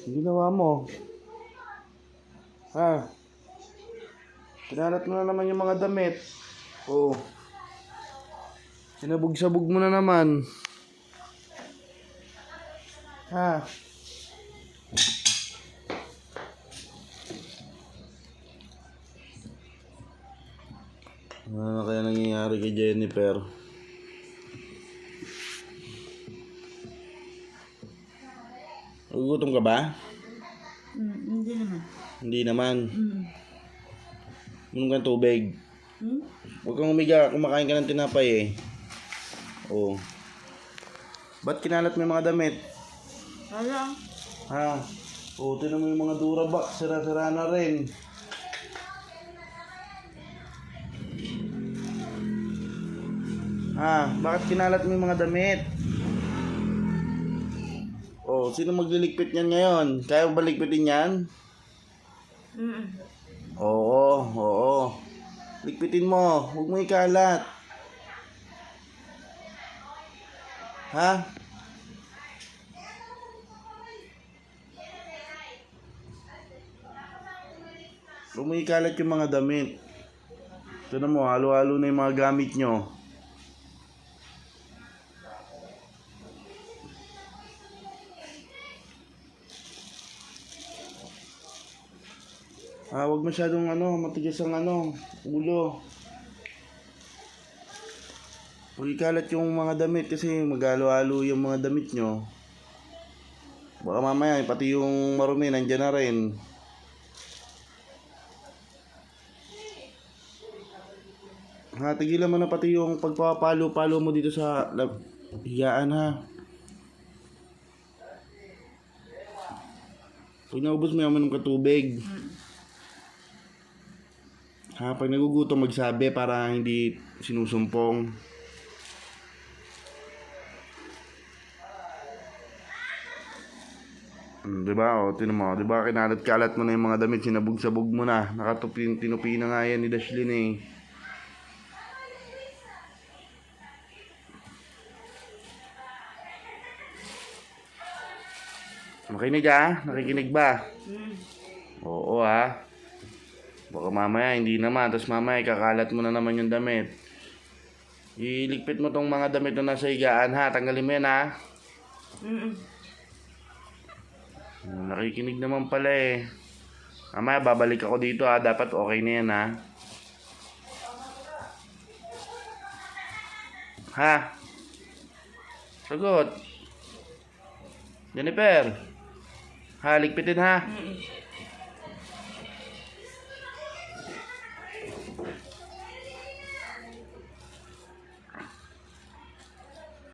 Ginawa mo. Ha? Kinalat mo na naman yung mga damit. Oh. Sinabog-sabog mo na naman. Ha? Ano na kaya nangyayari kay Jennifer? Nagugutom ka ba? Hindi naman. Hindi naman. Minom ka ng tubig. Huwag kang umiga, kumakain ka ng tinapay eh. Oh. Ba't kinalat mo yung mga damit? Wala. Ha? Oh, tinan mo yung mga Durabox, sira-sira na rin. Ha? Bakit kinalat mo yung mga damit? Oh, sino magliligpit niyan ngayon? Kaya mo ba ligpitin yan? Oo. Ligpitin mo. Huwag mo ikalat. Ha? Huwag mo ikalat yung mga damit. Ito na mo, halo-halo na yung mga gamit nyo. Huwag masyadong matigas ang ulo. Huwag ikalat yung mga damit kasi maghalo-halo yung mga damit nyo. Baka mamaya, pati yung marumi, nandyan na rin. Tigilan mo na pati yung pagpapalo-palo mo dito sa higaan ha. Pag naubos mo, uminom ka tubig. Pag nagugutom, magsabi para hindi sinusumpong. Diba? O, tinan mo. Diba kinalat-kalat mo na yung mga damit, sinabog-sabog mo na. Tinupi na nga yan ni Dashlyn eh. Makinig nakikinig ba? Oo baka mamaya hindi naman, tapos mamaya kakalat mo na naman yung damit. Iligpit mo tong mga damit na nasa higaan tanggalin mo yan Nakikinig naman pala eh. Mamaya babalik ako dito dapat okay na yan Sagot. Jennifer. Ligpitin